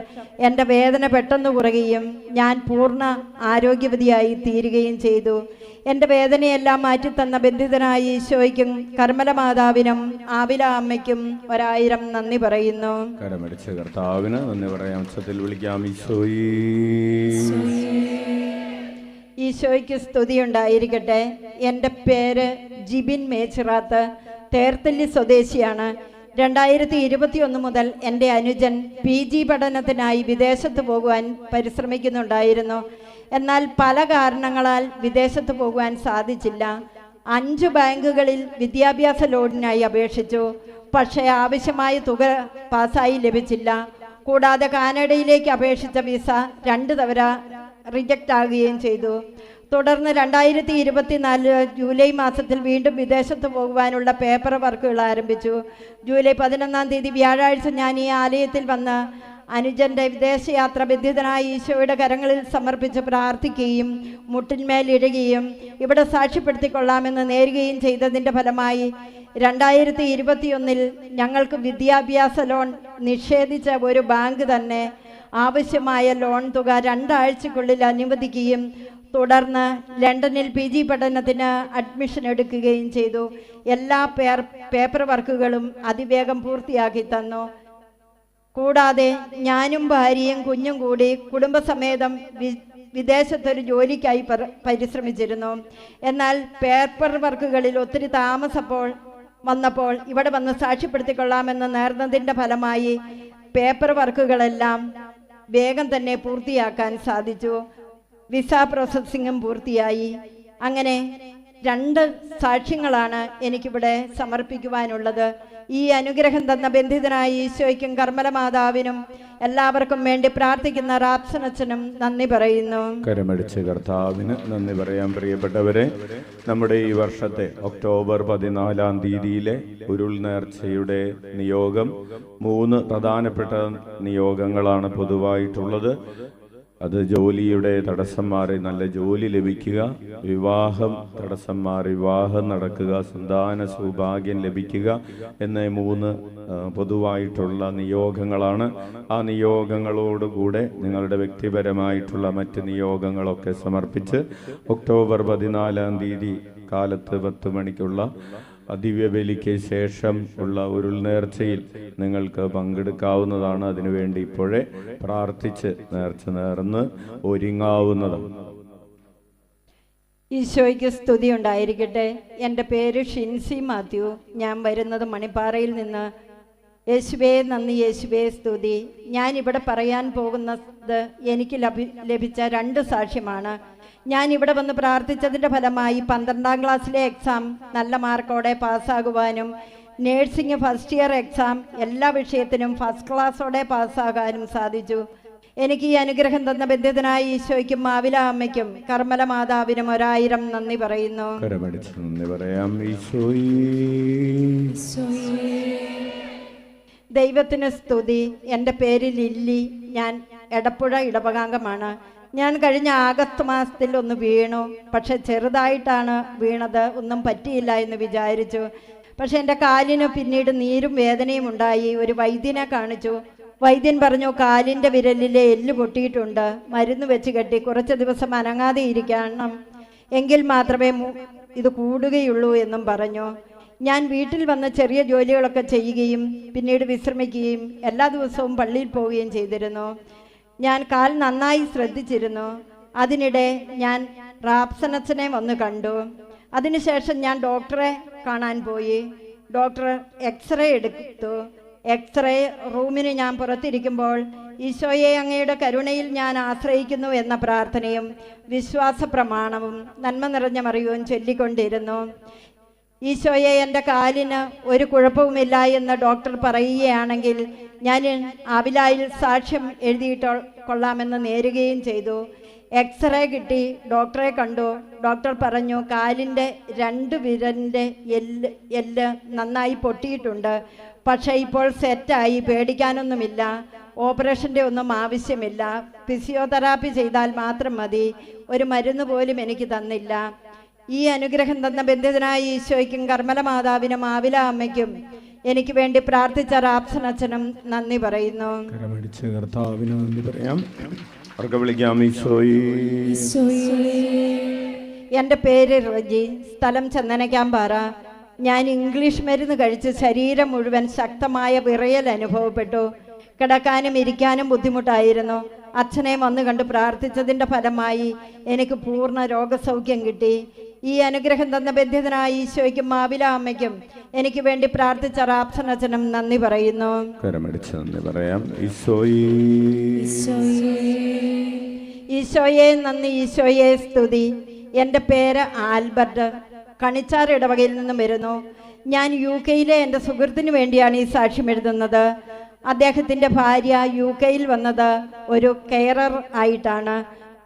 എൻ്റെ വേദന പെട്ടെന്ന് കുറയുകയും ഞാൻ പൂർണ്ണ ആരോഗ്യവതിയായി തീരുകയും ചെയ്തു. എൻ്റെ വേദനയെല്ലാം മാറ്റിത്തന്ന ബന്ധിതനായ ഈശോയ്ക്കും കർമ്മല മാതാവിനും ആവില അമ്മയ്ക്കും 1000 നന്ദി പറയുന്നു. കരമടിച്ച കർത്താവിന് നന്ദി പറയാം. ഉച്ചത്തിൽ വിളിക്കാം, ഈശോയ്ക്ക് സ്തുതിയുണ്ടായിരിക്കട്ടെ. എൻ്റെ പേര് ജിബിൻ മേച്ചിറാത്ത്, തേർത്തല്ലി സ്വദേശിയാണ്. 2021 മുതൽ എൻ്റെ അനുജൻ PG പഠനത്തിനായി വിദേശത്ത് പോകുവാൻ പരിശ്രമിക്കുന്നുണ്ടായിരുന്നു. എന്നാൽ പല കാരണങ്ങളാൽ വിദേശത്ത് പോകുവാൻ സാധിച്ചില്ല. 5 ബാങ്കുകളിൽ വിദ്യാഭ്യാസ ലോണിനായി അപേക്ഷിച്ചു. പക്ഷേ ആവശ്യമായ തുക പാസ്സായി ലഭിച്ചില്ല. കൂടാതെ കാനഡയിലേക്ക് അപേക്ഷിച്ച വിസ 2 തവണ റിജക്റ്റ് ആകുകയും ചെയ്തു. തുടർന്ന് 2024 ജൂലൈ മാസത്തിൽ വീണ്ടും വിദേശത്ത് പോകുവാനുള്ള പേപ്പർ വർക്കുകൾ ആരംഭിച്ചു. ജൂലൈ 11-ാം തീയതി വ്യാഴാഴ്ച ഞാൻ ഈ ആലയത്തിൽ വന്ന് അനുജൻ്റെ വിദേശയാത്ര ബന്ധിതനായ ഈശോയുടെ കരങ്ങളിൽ സമർപ്പിച്ച് പ്രാർത്ഥിക്കുകയും മുട്ടിന്മേലിടുകയും ഇവിടെ സാക്ഷ്യപ്പെടുത്തിക്കൊള്ളാമെന്ന് നേരുകയും ചെയ്തതിൻ്റെ ഫലമായി 2021 ഞങ്ങൾക്ക് വിദ്യാഭ്യാസ ലോൺ നിഷേധിച്ച ഒരു ബാങ്ക് തന്നെ ആവശ്യമായ ലോൺ തുക 2 ആഴ്ചക്കുള്ളിൽ അനുവദിക്കുകയും തുടർന്ന് ലണ്ടനിൽ PG പഠനത്തിന് അഡ്മിഷൻ എടുക്കുകയും ചെയ്തു. എല്ലാ പേപ്പർ വർക്കുകളും അതിവേഗം പൂർത്തിയാക്കി തന്നു. കൂടാതെ ഞാനും ഭാര്യയും കുഞ്ഞും കൂടി കുടുംബസമേതം വിദേശത്തൊരു ജോലിക്കായി പരിശ്രമിച്ചിരുന്നു. എന്നാൽ പേപ്പർ വർക്കുകളിൽ ഒത്തിരി വന്നപ്പോൾ ഇവിടെ വന്ന് സാക്ഷ്യപ്പെടുത്തിക്കൊള്ളാമെന്ന് നേർന്നതിൻ്റെ ഫലമായി പേപ്പർ വർക്കുകളെല്ലാം വേഗം തന്നെ പൂർത്തിയാക്കാൻ സാധിച്ചു. വിസ പ്രോസസ്സിങ്ങും പൂർത്തിയായി. അങ്ങനെ 2 സാക്ഷ്യങ്ങളാണ് എനിക്കിവിടെ സമർപ്പിക്കുവാനുള്ളത്. ഈ അനുഗ്രഹം തന്ന ബന്ധിതനായ ഈശോയ്ക്കും കർമ്മല മാതാവിനും എല്ലാവർക്കും വേണ്ടി പ്രാർത്ഥിക്കുന്ന റാപ്സനച്ചനും നന്ദി പറയുന്നു. കരമടിച്ച് കർത്താവിന് നന്ദി പറയാൻ. പ്രിയപ്പെട്ടവരെ, നമ്മുടെ ഈ വർഷത്തെ ഒക്ടോബർ 14 തീയതിയിലെ ഉരുൾ നേർച്ചയുടെ നിയോഗം 3 പ്രധാനപ്പെട്ട നിയോഗങ്ങളാണ് പൊതുവായിട്ടുള്ളത്. അത് ജോലിയുടെ തടസ്സം മാറി നല്ല ജോലി ലഭിക്കുക, വിവാഹം തടസ്സം മാറി വിവാഹം നടക്കുക, സന്താന സൗഭാഗ്യം ലഭിക്കുക എന്ന 3 പൊതുവായിട്ടുള്ള നിയോഗങ്ങളാണ്. ആ നിയോഗങ്ങളോടുകൂടെ നിങ്ങളുടെ വ്യക്തിപരമായിട്ടുള്ള മറ്റ് നിയോഗങ്ങളൊക്കെ സമർപ്പിച്ച് ഒക്ടോബർ 14 തീയതി കാലത്ത് 10 മണിക്കുള്ള ദിവ്യബലിക്ക് ശേഷം ഉള്ള ഉരുൾ നേർച്ചയിൽ നിങ്ങൾക്ക് പങ്കെടുക്കാവുന്നതാണ്. അതിനുവേണ്ടി ഇപ്പോഴേ പ്രാർത്ഥിച്ച് നേർച്ച നേർന്ന് ഒരുങ്ങാവുന്നതാണ്. ഈശോയ്ക്ക് സ്തുതി ഉണ്ടായിരിക്കട്ടെ. എൻ്റെ പേര് ഷിൻസി മാത്യു. ഞാൻ വരുന്നത് മണിപ്പാറയിൽ നിന്ന്. യേശുവേ നന്ദി, യേശുവേ സ്തുതി. ഞാൻ ഇവിടെ പറയാൻ പോകുന്നത് എനിക്ക് ലഭിച്ച 2 സാക്ഷ്യമാണ്. ഞാൻ ഇവിടെ വന്ന് പ്രാർത്ഥിച്ചതിൻ്റെ ഫലമായി 12ാം ക്ലാസ്സിലെ എക്സാം നല്ല മാർക്കോടെ പാസ്സാകുവാനും നേഴ്സിംഗ് ഫസ്റ്റ് ഇയർ എക്സാം എല്ലാ വിഷയത്തിനും ഫസ്റ്റ് ക്ലാസ്സോടെ പാസ്സാകാനും സാധിച്ചു. എനിക്ക് ഈ അനുഗ്രഹം തന്ന ബന്ധിതനായ ഈശോയ്ക്കും മാവില അമ്മയ്ക്കും കർമ്മല മാതാവിനും 1000 നന്ദി പറയുന്നു. ദൈവത്തിന് സ്തുതി. എൻ്റെ പേര് ലില്ലി. ഞാൻ എടപ്പുഴ ഇടവകാംഗമാണ്. ഞാൻ കഴിഞ്ഞ ആഗസ്റ്റ് മാസത്തിൽ ഒന്ന് വീണു. പക്ഷെ ചെറുതായിട്ടാണ് വീണത്, ഒന്നും പറ്റിയില്ല എന്ന് വിചാരിച്ചു. പക്ഷെ എൻ്റെ കാലിന് പിന്നീട് നീരും വേദനയും ഉണ്ടായി. ഒരു വൈദ്യനെ കാണിച്ചു. വൈദ്യൻ പറഞ്ഞു കാലിൻ്റെ വിരലിലെ എല്ല് പൊട്ടിയിട്ടുണ്ട്, മരുന്ന് വെച്ച് കെട്ടി കുറച്ച് ദിവസം അനങ്ങാതെ ഇരിക്കണം, എങ്കിൽ മാത്രമേ ഇത് കൂടുകയുള്ളൂ എന്നും പറഞ്ഞു. ഞാൻ വീട്ടിൽ വന്ന് ചെറിയ ജോലികളൊക്കെ ചെയ്യുകയും പിന്നീട് വിശ്രമിക്കുകയും എല്ലാ ദിവസവും പള്ളിയിൽ പോവുകയും ചെയ്തിരുന്നു. ഞാൻ കാൽ നന്നായി ശ്രദ്ധിച്ചിരുന്നു. അതിനിടെ ഞാൻ റാപ്സനച്ചനെ വന്ന് കണ്ടു. അതിനുശേഷം ഞാൻ ഡോക്ടറെ കാണാൻ പോയി. ഡോക്ടർ എക്സ്റേ എടുത്തു. എക്സ്റേ റൂമിന് ഞാൻ പുറത്തിരിക്കുമ്പോൾ ഈശോയെ അങ്ങയുടെ കരുണയിൽ ഞാൻ ആശ്രയിക്കുന്നു എന്ന പ്രാർത്ഥനയും വിശ്വാസ പ്രമാണവും നന്മ നിറഞ്ഞ മറിയവും ചൊല്ലിക്കൊണ്ടിരുന്നു. ഈശോയെ എൻ്റെ കാലിന് ഒരു കുഴപ്പവുമില്ല എന്ന് ഡോക്ടർ പറയുകയാണെങ്കിൽ ഞാൻ ആവിലായിൽ സാക്ഷ്യം എഴുതിയിട്ട് കൊള്ളാമെന്ന് നേരുകയും ചെയ്തു. എക്സ്റേ കിട്ടി, ഡോക്ടറെ കണ്ടു. ഡോക്ടർ പറഞ്ഞു കാലിൻ്റെ 2 വിരലിൻ്റെ എല്ല് നന്നായി പൊട്ടിയിട്ടുണ്ട്, പക്ഷേ ഇപ്പോൾ സെറ്റായി, പേടിക്കാനൊന്നുമില്ല, ഓപ്പറേഷൻ്റെ ഒന്നും ആവശ്യമില്ല, ഫിസിയോതെറാപ്പി ചെയ്താൽ മാത്രം മതി, ഒരു മരുന്ന് പോലും എനിക്ക് തന്നില്ല. ഈ അനുഗ്രഹം തന്ന ബന്ധിതനായ ഈശോയ്ക്കും കർമ്മല മാതാവിനും മാവില അമ്മയ്ക്കും എനിക്ക് വേണ്ടി പ്രാർത്ഥിച്ച റാപ്സനച്ചനും നന്ദി പറയുന്നു. എൻ്റെ പേര് റജി. സ്ഥലം ചന്ദനക്കാമ്പാറ. ഞാൻ ഇംഗ്ലീഷ് മരുന്ന് കഴിച്ച് ശരീരം മുഴുവൻ ശക്തമായ വിറയൽ അനുഭവപ്പെട്ടു. കിടക്കാനും ഇരിക്കാനും ബുദ്ധിമുട്ടായിരുന്നു. അച്ഛനെ വന്ന് കണ്ട് പ്രാർത്ഥിച്ചതിൻ്റെ ഫലമായി എനിക്ക് പൂർണ്ണ രോഗസൗഖ്യം കിട്ടി. ഈ അനുഗ്രഹം തന്ന ബന്ധിതനായ ഈശോയ്ക്കും മാവില അമ്മയ്ക്കും എനിക്ക് വേണ്ടി പ്രാർത്ഥിച്ച റാപ്സനച്ചനും നന്ദി പറയുന്നു. ഈശോയെ നന്ദി, ഈശോയെ സ്തുതി. എൻ്റെ പേര് ആൽബർട്ട്. കണിച്ചാർ ഇടവകയിൽ നിന്നും വരുന്നു. ഞാൻ UK-യിലെ എൻ്റെ സുഹൃത്തിന് വേണ്ടിയാണ് ഈ സാക്ഷ്യം എഴുതുന്നത്. അദ്ദേഹത്തിൻ്റെ ഭാര്യ UK-യിൽ വന്നത് ഒരു കെയറർ ആയിട്ടാണ്.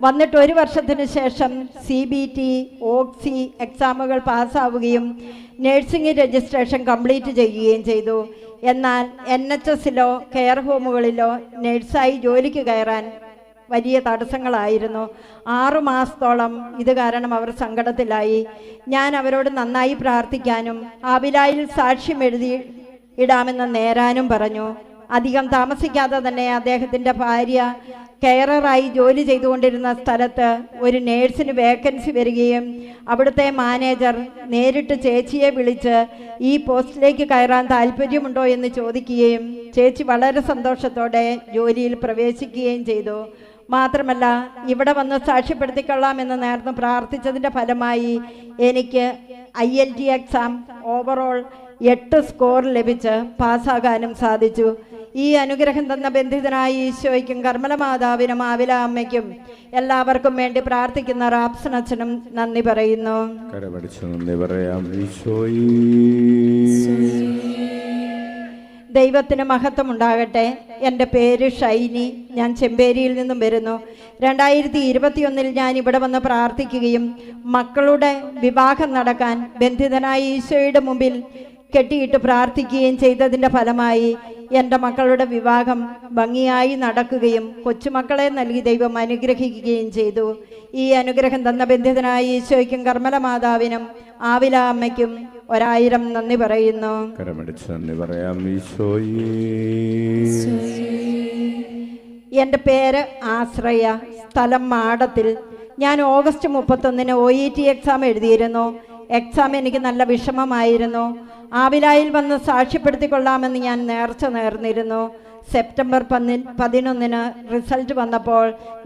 വന്നിട്ട് 1 വർഷത്തിന് ശേഷം CBT, ഓക്സി എക്സാമുകൾ പാസ്സാവുകയും നഴ്സിംഗ് രജിസ്ട്രേഷൻ കംപ്ലീറ്റ് ചെയ്യുകയും ചെയ്തു. എന്നാൽ NHS-ലോ കെയർ ഹോമുകളിലോ നഴ്സായി ജോലിക്ക് കയറാൻ വലിയ തടസ്സങ്ങളായിരുന്നു. 6 മാസത്തോളം ഇത് കാരണം അവർ സങ്കടത്തിലായി. ഞാൻ അവരോട് നന്നായി പ്രാർത്ഥിക്കാനും ആവിലായിൽ സാക്ഷ്യം എഴുതി ഇടാമെന്ന് നേരാനും പറഞ്ഞു. അധികം താമസിക്കാതെ തന്നെ അദ്ദേഹത്തിൻ്റെ ഭാര്യ കെയററായി ജോലി ചെയ്തുകൊണ്ടിരുന്ന സ്ഥലത്ത് ഒരു നേഴ്സിന് വേക്കൻസി വരികയും അവിടുത്തെ മാനേജർ നേരിട്ട് ചേച്ചിയെ വിളിച്ച് ഈ പോസ്റ്റിലേക്ക് കയറാൻ താല്പര്യമുണ്ടോ എന്ന് ചോദിക്കുകയും ചേച്ചി വളരെ സന്തോഷത്തോടെ ജോലിയിൽ പ്രവേശിക്കുകയും ചെയ്തു. മാത്രമല്ല ഇവിടെ വന്ന് സാക്ഷ്യപ്പെടുത്തിക്കൊള്ളാമെന്ന് നേർന്ന് പ്രാർത്ഥിച്ചതിൻ്റെ ഫലമായി എനിക്ക് ILT എക്സാം ഓവറോൾ 8 സ്കോർ ലഭിച്ച് പാസ്സാകാനും സാധിച്ചു. ഈ അനുഗ്രഹം തന്ന ബന്ധിതനായ ഈശോയ്ക്കും കർമ്മല മാതാവിനും മാവില അമ്മയ്ക്കും എല്ലാവർക്കും വേണ്ടി പ്രാർത്ഥിക്കുന്ന റാപ്സനച്ചനും നന്ദി പറയുന്നു. ദൈവത്തിന് മഹത്വം ഉണ്ടാകട്ടെ. എൻ്റെ പേര് ഷൈനി. ഞാൻ ചെമ്പേരിയിൽ നിന്നും വരുന്നു. 2021 ഞാൻ ഇവിടെ വന്ന് പ്രാർത്ഥിക്കുകയും മക്കളുടെ വിവാഹം നടക്കാൻ ബന്ധിതനായ ഈശോയുടെ മുമ്പിൽ കെട്ടിയിട്ട് പ്രാർത്ഥിക്കുകയും ചെയ്തതിൻ്റെ ഫലമായി എൻ്റെ മക്കളുടെ വിവാഹം ഭംഗിയായി നടക്കുകയും കൊച്ചുമക്കളെ നൽകി ദൈവം അനുഗ്രഹിക്കുകയും ചെയ്തു. ഈ അനുഗ്രഹം തന്ന ബന്ധിതനായ ഈശോയ്ക്കും കർമ്മല മാതാവിനും ആവില അമ്മയ്ക്കും 1000 നന്ദി പറയുന്നു. കരമടിച്ച് നന്ദി പറയാം. ഈശോയേ. എൻ്റെ പേര് ആശ്രയ, സ്ഥലം മാടത്തിൽ. ഞാൻ ഓഗസ്റ്റ് 31 OET എക്സാം എഴുതിയിരുന്നു. എക്സാം എനിക്ക് നല്ല വിഷമമായിരുന്നു. ആവിലായിൽ വന്ന് സാക്ഷ്യപ്പെടുത്തിക്കൊള്ളാമെന്ന് ഞാൻ നേർച്ച നേർന്നിരുന്നു. സെപ്റ്റംബർ 11 റിസൾട്ട് വന്നപ്പോൾ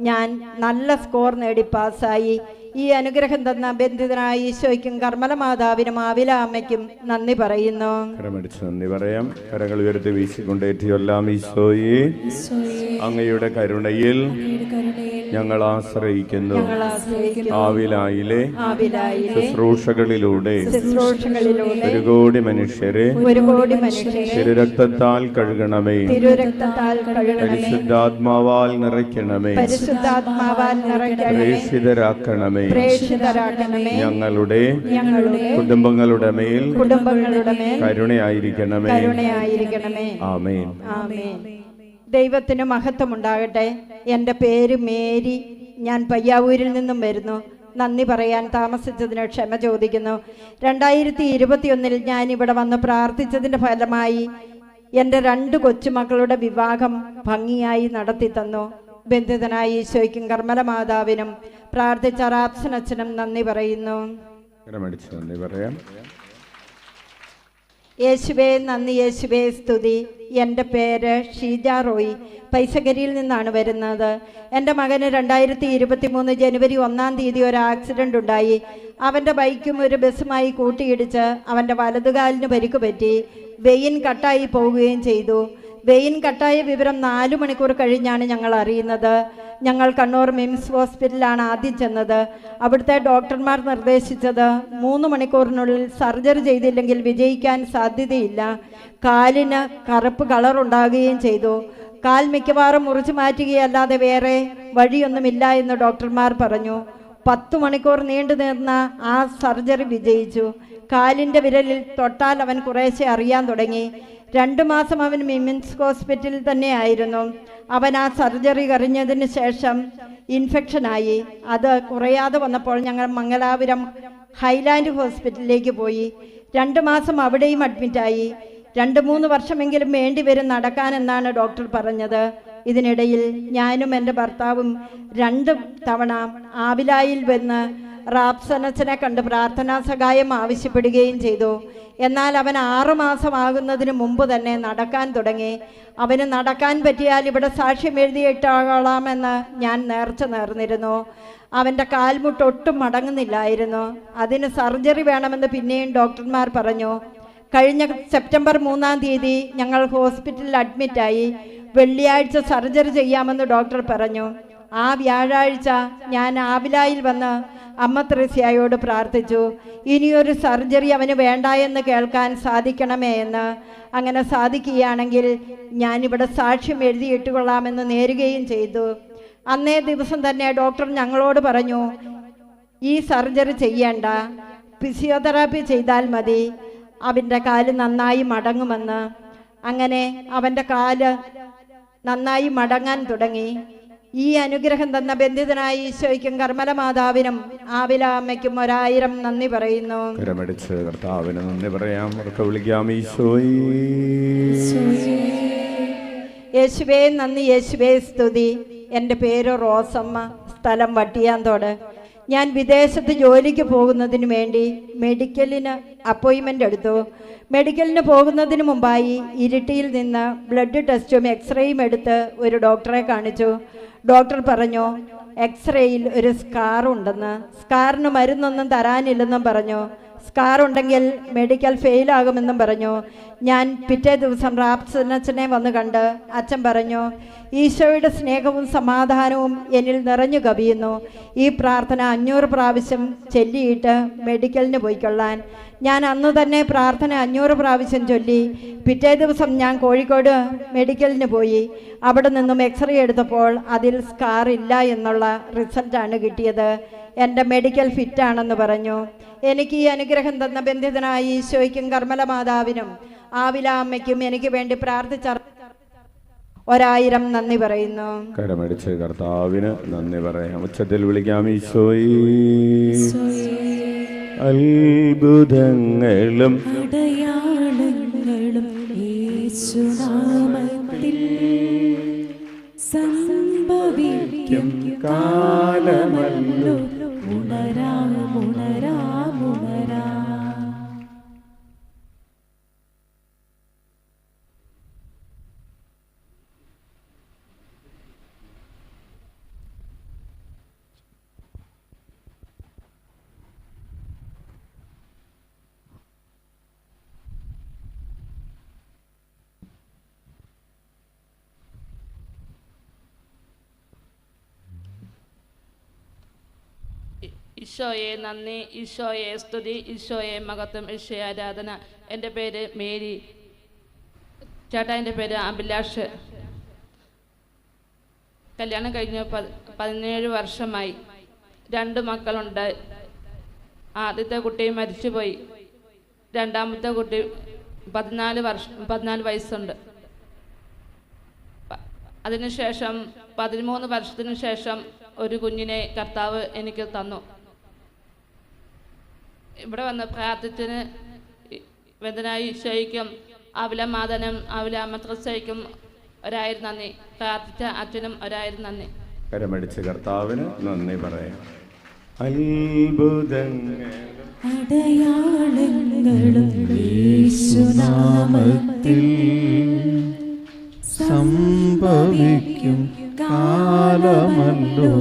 ഞാൻ നല്ല സ്കോർ നേടി പാസ്സായി. ഈ അനുഗ്രഹം തന്ന ബന്ധിതനായ ഈശോയ്ക്കും കർമ്മല മാതാവിനും ആവില അമ്മയ്ക്കും നന്ദി പറയുന്നു. കരമടിച്ച് നന്ദി പറയാം. കരങ്ങൾ ഉയർത്തി വീശിക്കൊണ്ടേറ്റിയൊല്ലാം ഈശോയെ, അങ്ങയുടെ കരുണയിൽ ഞങ്ങൾ ആശ്രയിക്കുന്നു. ആവിലായിലെ ശുശ്രൂഷകളിലൂടെ ഒരു കോടി മനുഷ്യരെ തിരുരക്തത്താൽ കഴുകണമേ. പരിശുദ്ധാത്മാവാൽ നിറയ്ക്കണമേ. പ്രേക്ഷിതരാക്കണമേ. ഞങ്ങളുടെ കുടുംബങ്ങളുടെ മേൽ കരുണയായിരിക്കണമേ. ആമേൻ. ദൈവത്തിന് മഹത്വം ഉണ്ടാകട്ടെ. എൻ്റെ പേര് മേരി. ഞാൻ പയ്യാവൂരിൽ നിന്നും വരുന്നു. നന്ദി പറയാൻ താമസിച്ചതിന് ക്ഷമ ചോദിക്കുന്നു. 2021 ഞാൻ ഇവിടെ വന്ന് പ്രാർത്ഥിച്ചതിൻ്റെ ഫലമായി എൻ്റെ 2 കൊച്ചുമക്കളുടെ വിവാഹം ഭംഗിയായി നടത്തി തന്നു. ബന്ധിതനായ ഈശോയ്ക്കും കർമ്മല മാതാവിനും പ്രാർത്ഥിച്ച റാപ്സനച്ഛനും നന്ദി പറയുന്നു. നന്ദി പറയാം. യേശുവേ നന്ദി, യേശുവേ സ്തുതി. എൻ്റെ പേര് ഷീജ റോയി. പൈസകരിയിൽ നിന്നാണ് വരുന്നത്. എൻ്റെ മകന് 2023 ജനുവരി 1 ഒരു ആക്സിഡൻ്റ് ഉണ്ടായി. അവൻ്റെ ബൈക്കും ഒരു ബസ്സുമായി കൂട്ടിയിടിച്ച് അവൻ്റെ വലതുകാലിന് പരിക്ക് പറ്റി. വെയിൻ കട്ടായി പോവുകയും ചെയ്തു. വെയിൻ കട്ടായ വിവരം 4 മണിക്കൂർ കഴിഞ്ഞാണ് ഞങ്ങൾ അറിയുന്നത്. ഞങ്ങൾ കണ്ണൂർ മിംസ് ഹോസ്പിറ്റലിലാണ് ആദ്യം ചെന്നത്. അവിടുത്തെ ഡോക്ടർമാർ നിർദ്ദേശിച്ചത് 3 മണിക്കൂറിനുള്ളിൽ സർജറി ചെയ്തില്ലെങ്കിൽ വിജയിക്കാൻ സാധ്യതയില്ല. കാലിന് കറുപ്പ് കളർ ഉണ്ടാകുകയും ചെയ്തു. കാൽ മിക്കവാറും മുറിച്ചു മാറ്റുകയല്ലാതെ വേറെ വഴിയൊന്നുമില്ല എന്ന് ഡോക്ടർമാർ പറഞ്ഞു. 10 മണിക്കൂർ നീണ്ടു നിന്ന ആ സർജറി വിജയിച്ചു. കാലിൻ്റെ വിരലിൽ തൊട്ടാൽ അവൻ കുറേശ്ശെ അറിയാൻ തുടങ്ങി. 2 മാസം അവൻ മിംസ് ഹോസ്പിറ്റലിൽ തന്നെ ആയിരുന്നു. അവൻ ആ സർജറി കഴിഞ്ഞതിന് ശേഷം ഇൻഫെക്ഷനായി. അത് കുറയാതെ വന്നപ്പോൾ ഞങ്ങൾ മംഗലാപുരം ഹൈലാൻഡ് ഹോസ്പിറ്റലിലേക്ക് പോയി. 2 മാസം അവിടെയും അഡ്മിറ്റായി. 2-3 വർഷമെങ്കിലും വേണ്ടിവരും നടക്കാനെന്നാണ് ഡോക്ടർ പറഞ്ഞത്. ഇതിനിടയിൽ ഞാനും എൻ്റെ ഭർത്താവും 2 തവണ ആവിലായിൽ വന്ന് റാപ്സനച്ചനെ കണ്ട് പ്രാർത്ഥനാ സഹായം ആവശ്യപ്പെടുകയും ചെയ്തു. എന്നാൽ അവൻ 6 മാസമാകുന്നതിന് മുമ്പ് തന്നെ നടക്കാൻ തുടങ്ങി. അവന് നടക്കാൻ പറ്റിയാൽ ഇവിടെ സാക്ഷ്യം എഴുതിയിട്ടാകാമെന്ന് ഞാൻ നേർച്ച നേർന്നിരുന്നു. അവൻ്റെ കാൽമുട്ട് ഒട്ടും മടങ്ങുന്നില്ലായിരുന്നു. അതിന് സർജറി വേണമെന്ന് പിന്നെയും ഡോക്ടർമാർ പറഞ്ഞു. കഴിഞ്ഞ സെപ്റ്റംബർ 3 ഞങ്ങൾ ഹോസ്പിറ്റലിൽ അഡ്മിറ്റായി. വെള്ളിയാഴ്ച സർജറി ചെയ്യാമെന്ന് ഡോക്ടർ പറഞ്ഞു. ആ വ്യാഴാഴ്ച ഞാൻ ആവിലായിൽ വന്ന് അമ്മ ത്രേസ്യായോട് പ്രാർത്ഥിച്ചു, ഇനിയൊരു സർജറി അവന് വേണ്ട എന്ന് കേൾക്കാൻ സാധിക്കണമേ എന്ന്. അങ്ങനെ സാധിക്കുകയാണെങ്കിൽ ഞാനിവിടെ സാക്ഷ്യം എഴുതിയിട്ടുകൊള്ളാമെന്ന് നേരുകയും ചെയ്തു. അന്നേ ദിവസം തന്നെ ഡോക്ടർ ഞങ്ങളോട് പറഞ്ഞു, ഈ സർജറി ചെയ്യേണ്ട, ഫിസിയോതെറാപ്പി ചെയ്താൽ മതി, അവൻ്റെ കാല് നന്നായി മടങ്ങുമെന്ന്. അങ്ങനെ അവൻ്റെ കാല് നന്നായി മടങ്ങാൻ തുടങ്ങി. ഈ അനുഗ്രഹം തന്ന ബന്ധിതനായ ഈശോയ്ക്കും കർമ്മല മാതാവിനും ആവില അമ്മയ്ക്കും 1000 നന്ദി പറയുന്നു. കരമടിച്ച് കർത്താവിന് നന്ദി പറയാം. വിളിക്കാം ഈശോയേ. യേശുവേ നന്ദി, യേശുവേ സ്തുതി. എൻ്റെ പേര് റോസമ്മ, സ്ഥലം വട്ടിയാന്തോട്. ഞാൻ വിദേശത്ത് ജോലിക്ക് പോകുന്നതിന് വേണ്ടി മെഡിക്കലിന് അപ്പോയിൻമെൻ്റ് എടുത്തു. മെഡിക്കലിന് പോകുന്നതിന് മുമ്പായി ഇരിട്ടിയിൽ നിന്ന് ബ്ലഡ് ടെസ്റ്റും എക്സ്റേയും എടുത്ത് ഒരു ഡോക്ടറെ കാണിച്ചു. ഡോക്ടർ പറഞ്ഞു, എക്സ്റേയിൽ ഒരു സ്കാർ ഉണ്ടെന്ന്, സ്കാറിന് മരുന്നൊന്നും തരാനില്ലെന്നും പറഞ്ഞു. സ്കാർ ഉണ്ടെങ്കിൽ മെഡിക്കൽ ഫെയിലാകുമെന്നും പറഞ്ഞു. ഞാൻ പിറ്റേ ദിവസം റാപ്സനച്ചനെ വന്ന് കണ്ട് അച്ഛൻ പറഞ്ഞു, ഈശോയുടെ സ്നേഹവും സമാധാനവും എന്നിൽ നിറഞ്ഞു കവിയുന്നു. ഈ പ്രാർത്ഥന 500 പ്രാവശ്യം ചൊല്ലിയിട്ട് മെഡിക്കലിന് പോയിക്കൊള്ളാൻ. ഞാൻ അന്ന് തന്നെ പ്രാർത്ഥന 500 പ്രാവശ്യം ചൊല്ലി. പിറ്റേ ദിവസം ഞാൻ കോഴിക്കോട് മെഡിക്കലിന് പോയി. അവിടെ നിന്നും എക്സ്റേ എടുത്തപ്പോൾ അതിൽ സ്കാർ ഇല്ല എന്നുള്ള റിസൾട്ടാണ് കിട്ടിയത്. എൻ്റെ മെഡിക്കൽ ഫിറ്റാണെന്ന് പറഞ്ഞു. എനിക്ക് ഈ അനുഗ്രഹം തന്ന ബന്ധിതനായ ഈശോയ്ക്കും കർമ്മല മാതാവിനും ആവില അമ്മയ്ക്കും എനിക്ക് വേണ്ടി പ്രാർത്ഥിച്ച 1000 നന്ദി പറയുന്നു. കരമടിച്ച് കർത്താവിന് നന്ദി പറയാം. ഉച്ചത്തിൽ വിളിക്കാം. ഈശോയേ, അത്ഭുതങ്ങളും അടയാളങ്ങളും യേശുനാമത്തിൽ സംഭവിക്കും കാലമല്ലോ. ഉണരാം ഉണരാം ഉണരാം. ഈശോയെ നന്ദി, ഈശോയെ സ്തുതി, ഈശോയെ മഹത്വം, ഈശോയെ ആരാധന. എൻ്റെ പേര് മേരി. ചേട്ടാ, എൻ്റെ പേര് അഭിലാഷ്. കല്യാണം കഴിഞ്ഞ് 17 വർഷമായി. 2 മക്കളുണ്ട്. ആദ്യത്തെ കുട്ടി മരിച്ചുപോയി. രണ്ടാമത്തെ കുട്ടി 14 വയസ്സുണ്ട്. അതിനുശേഷം 13 വർഷത്തിന് ശേഷം ഒരു കുഞ്ഞിനെ കർത്താവ് എനിക്ക് തന്നു. ഇവിടെ വന്ന് പ്രാർത്ഥിച്ചതിന് വേദനായ ഈശോയ്ക്കും ആവില മാതാനും ആവില മദ്രസയ്ക്കും 1000 നന്ദി. പ്രാർത്ഥിച്ച അച്ഛനും 1000 നന്ദി. കരമടിച്ച് കർത്താവിന് നന്ദി പറയാം. അത്ഭുതങ്ങളും അടയാളങ്ങളും യേശുനാമത്തിൽ സംഭവിക്കും കാലമല്ലോ.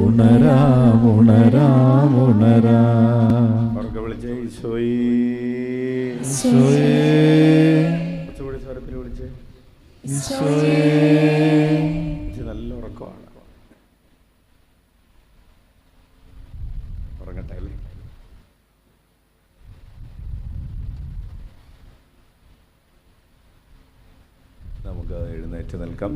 ഉണരാം ഉണരാം ഉണരാം. ഉറക്കെ വിളിച്ചേ. ഈശോയേ, ഈശോയേ, കുറച്ചുകൂടി സ്വരത്തിൽ വിളിച്ചേ. ഈശോയേ. ഇത് നല്ല ഉറക്കമാണ്. ഉറങ്ങട്ടെ അല്ലേ? നമുക്ക് എഴുന്നേറ്റ് നിൽക്കാം.